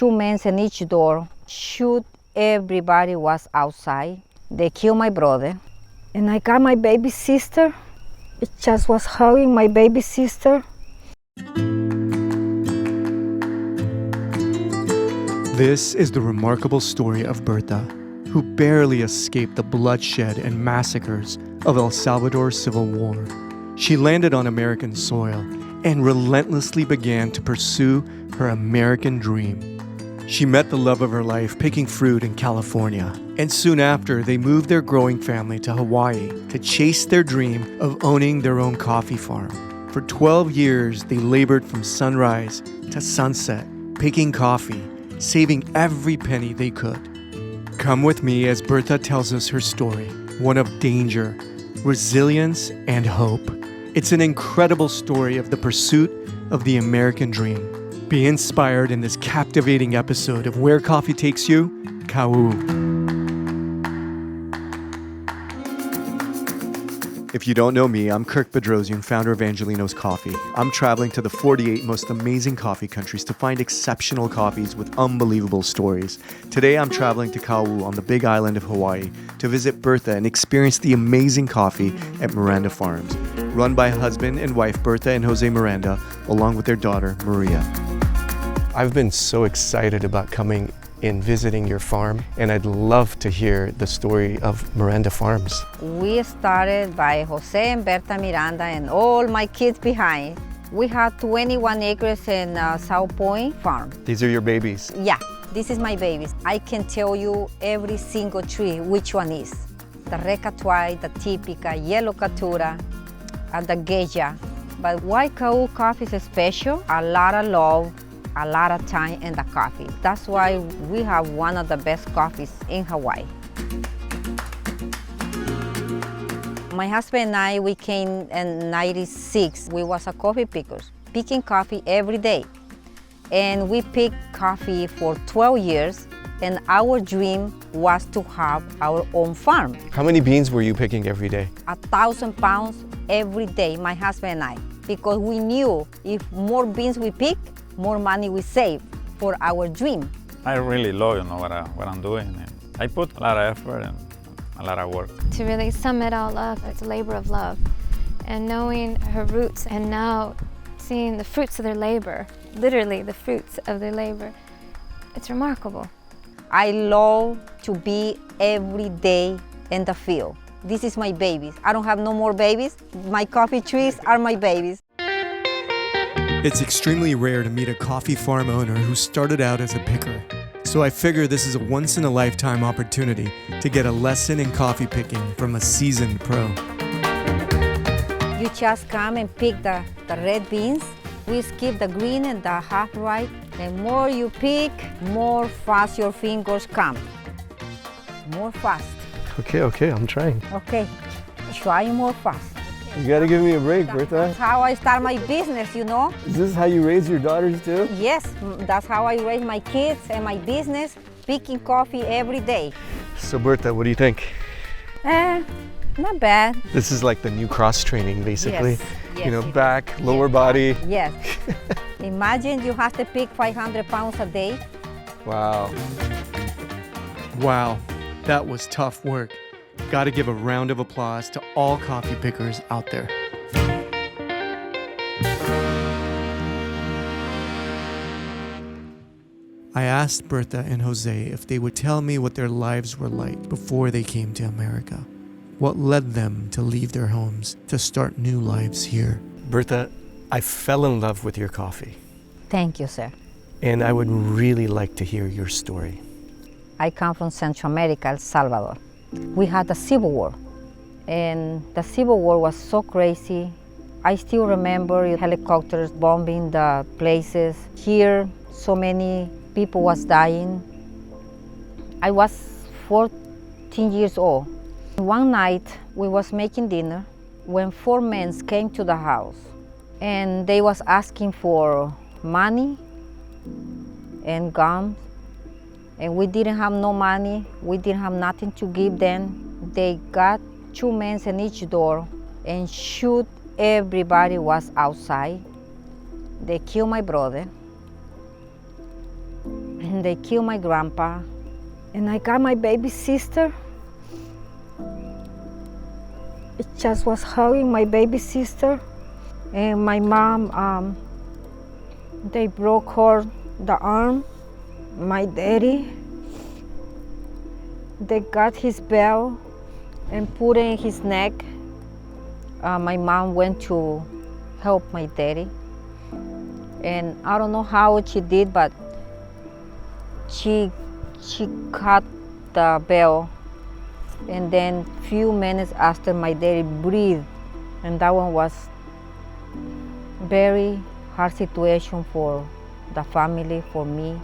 2 men in each door. Shoot, everybody was outside. They killed my brother. And I got my baby sister. It just was hugging my baby sister. This is the remarkable story of Berta, who barely escaped the bloodshed and massacres of El Salvador's Civil War. She landed on American soil and relentlessly began to pursue her American dream. She met the love of her life picking fruit in California, and soon after, they moved their growing family to Hawaii to chase their dream of owning their own coffee farm. For 12 years, they labored from sunrise to sunset, picking coffee, saving every penny they could. Come with me as Berta tells us her story, one of danger, resilience, and hope. It's an incredible story of the pursuit of the American dream. Be inspired in this captivating episode of Where Coffee Takes You, Kau. If you don't know me, I'm Kirk Bedrossian, founder of Angelino's Coffee. I'm traveling to the 48 most amazing coffee countries to find exceptional coffees with unbelievable stories. Today, I'm traveling to Kau on the big island of Hawaii to visit Berta and experience the amazing coffee at Miranda Farms, run by husband and wife Berta and Jose Miranda, along with their daughter, Maria. I've been so excited about coming and visiting your farm, and I'd love to hear the story of Miranda Farms. We started by Jose and Berta Miranda and all my kids behind. We had 21 acres in South Point Farm. These are your babies. Yeah, this is my babies. I can tell you every single tree which one is. The Red Catuai, the Typica, Yellow Catura, and the Geja. But why Kau coffee is special? A lot of love, a lot of time in the coffee. That's why we have one of the best coffees in Hawaii. My husband and I, we came in '96. We was a coffee pickers, picking coffee every day. And we picked coffee for 12 years, and our dream was to have our own farm. How many beans were you picking every day? 1,000 pounds every day, my husband and I, because we knew if more beans we pick, more money we save for our dream. I really love, what I'm doing. And I put a lot of effort and a lot of work. To really sum it all up, it's a labor of love. And knowing her roots and now seeing the fruits of their labor, literally the fruits of their labor, it's remarkable. I love to be every day in the field. This is my babies. I don't have no more babies. My coffee trees are my babies. It's extremely rare to meet a coffee farm owner who started out as a picker. So I figure this is a once-in-a-lifetime opportunity to get a lesson in coffee picking from a seasoned pro. You just come and pick the red beans. We skip the green and the half ripe. The more you pick, more fast your fingers come. More fast. Okay, I'm trying. Okay, try more fast. You gotta give me a break, Berta. That's how I start my business, Is this how you raise your daughters too? Yes, that's how I raise my kids and my business, picking coffee every day. So Berta, what do you think? Not bad. This is like the new cross training, basically. Yes, back, lower body. Yes. Imagine you have to pick 500 pounds a day. Wow. Wow, that was tough work. Got to give a round of applause to all coffee pickers out there. I asked Berta and Jose if they would tell me what their lives were like before they came to America. What led them to leave their homes to start new lives here. Berta, I fell in love with your coffee. Thank you, sir. And I would really like to hear your story. I come from Central America, El Salvador. We had a civil war, and the civil war was so crazy. I still remember helicopters bombing the places. Here, so many people was dying. I was 14 years old. One night, we was making dinner when 4 men came to the house, and they was asking for money and gum. And we didn't have no money, we didn't have nothing to give them. They got 2 men in each door and shoot, everybody was outside. They killed my brother. And and they killed my grandpa. And I got my baby sister. It just was hugging my baby sister. And my mom, they broke her the arm. My daddy, they got his bell and put it in his neck. My mom went to help my daddy. And I don't know how she did, but she cut the bell. And then few minutes after, my daddy breathed. And that one was very hard situation for the family, for me.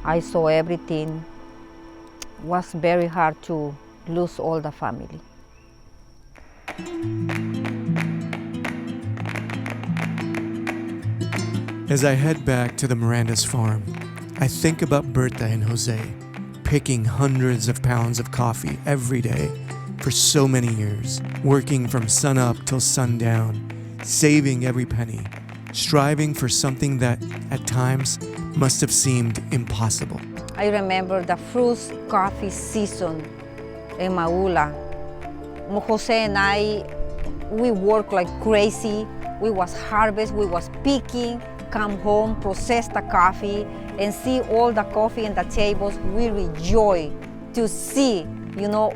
I saw everything. It was very hard to lose all the family. As I head back to the Miranda's farm, I think about Berta and Jose, picking hundreds of pounds of coffee every day for so many years, working from sunup till sundown, saving every penny, striving for something that, at times, must have seemed impossible. I remember the first coffee season in Maula. Jose and I, we worked like crazy. We was harvest, we was picking, come home, process the coffee, and see all the coffee in the tables. We rejoice to see,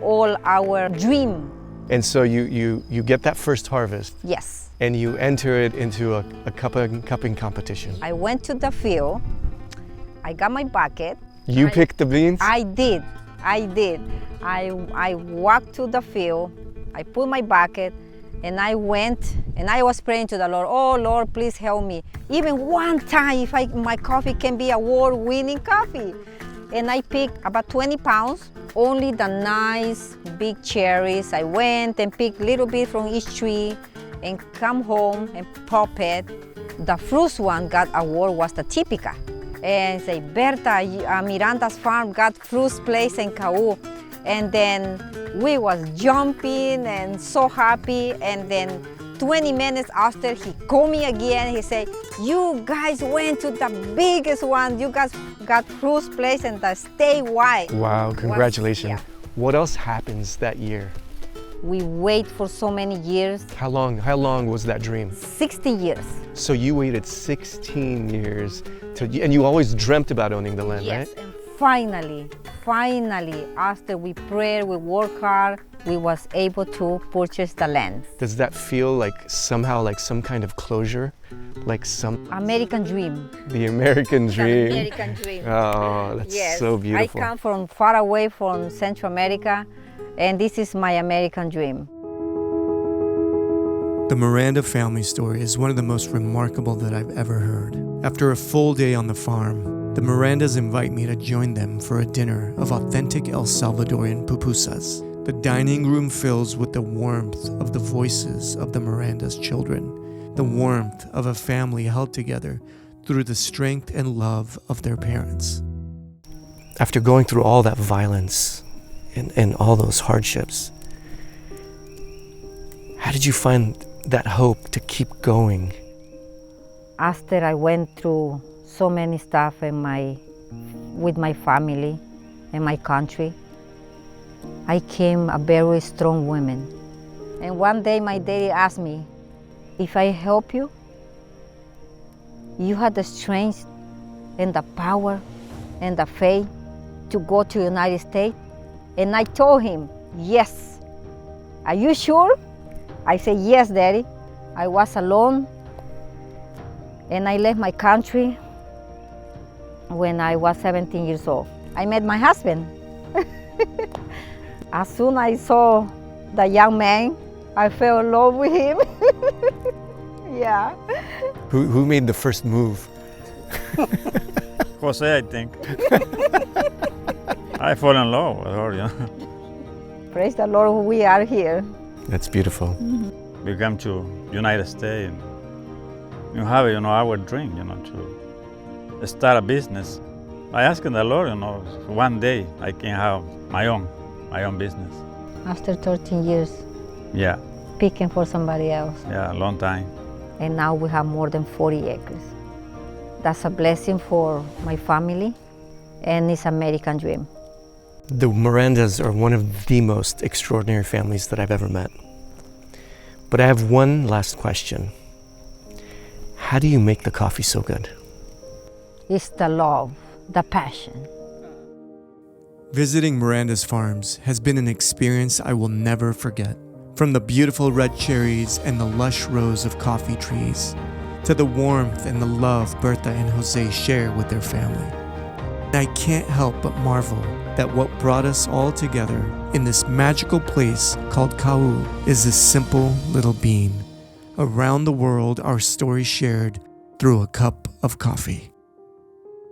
all our dream. And so you get that first harvest. Yes. And you enter it into a cupping competition. I went to the field. I got my bucket. You picked the beans? I did. I walked to the field. I put my bucket, and I went, and I was praying to the Lord. Oh, Lord, please help me. Even one time, if my coffee can be award-winning coffee. And I picked about 20 pounds, only the nice big cherries. I went and picked a little bit from each tree and come home and pop it. The first one got award was the Típica. And say, Berta, Miranda's farm got first place in Kau. And then we was jumping and so happy. And then 20 minutes after, he called me again. He said, you guys went to the biggest one. You guys got first place in the statewide. Wow, congratulations. Yeah. What else happens that year? We wait for so many years. How long was that dream? 60 years. So you waited 16 years, and you always dreamt about owning the land, Yes, right? and finally, after we prayed, we worked hard, we was able to purchase the land. Does that feel like somehow like some kind of closure? Like some American dream. The American dream. The American dream. Oh, that's Yes, so beautiful. I come from far away from Central America, and this is my American dream. The Miranda family story is one of the most remarkable that I've ever heard. After a full day on the farm, the Mirandas invite me to join them for a dinner of authentic El Salvadorian pupusas. The dining room fills with the warmth of the voices of the Miranda's children, the warmth of a family held together through the strength and love of their parents. After going through all that violence and all those hardships, how did you find that hope to keep going? After I went through so many stuff with my family and my country, I became a very strong woman. And one day my daddy asked me, if I help you, you have the strength and the power and the faith to go to the United States? And I told him, yes. Are you sure? I said, yes, Daddy. I was alone, and I left my country when I was 17 years old. I met my husband. As soon as I saw the young man, I fell in love with him. Yeah. Who made the first move? Jose, I think. I fall in love with her, Praise the Lord, we are here. That's beautiful. Mm-hmm. We come to United States and you have, our dream, to start a business. I asked the Lord, one day I can have my own business. After 13 years, Yeah, picking for somebody else. yeah, a long time. And now we have more than 40 acres. That's a blessing for my family and it's American dream. The Mirandas are one of the most extraordinary families that I've ever met. But I have one last question. How do you make the coffee so good? It's the love, the passion. Visiting Miranda's farms has been an experience I will never forget. From the beautiful red cherries and the lush rows of coffee trees, to the warmth and the love Berta and Jose share with their family. I can't help but marvel that what brought us all together in this magical place called Kau is this simple little bean. Around the world, our story shared through a cup of coffee.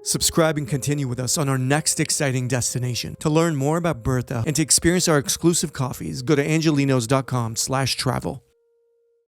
Subscribe and continue with us on our next exciting destination. To learn more about Berta and to experience our exclusive coffees, go to angelinos.com/travel.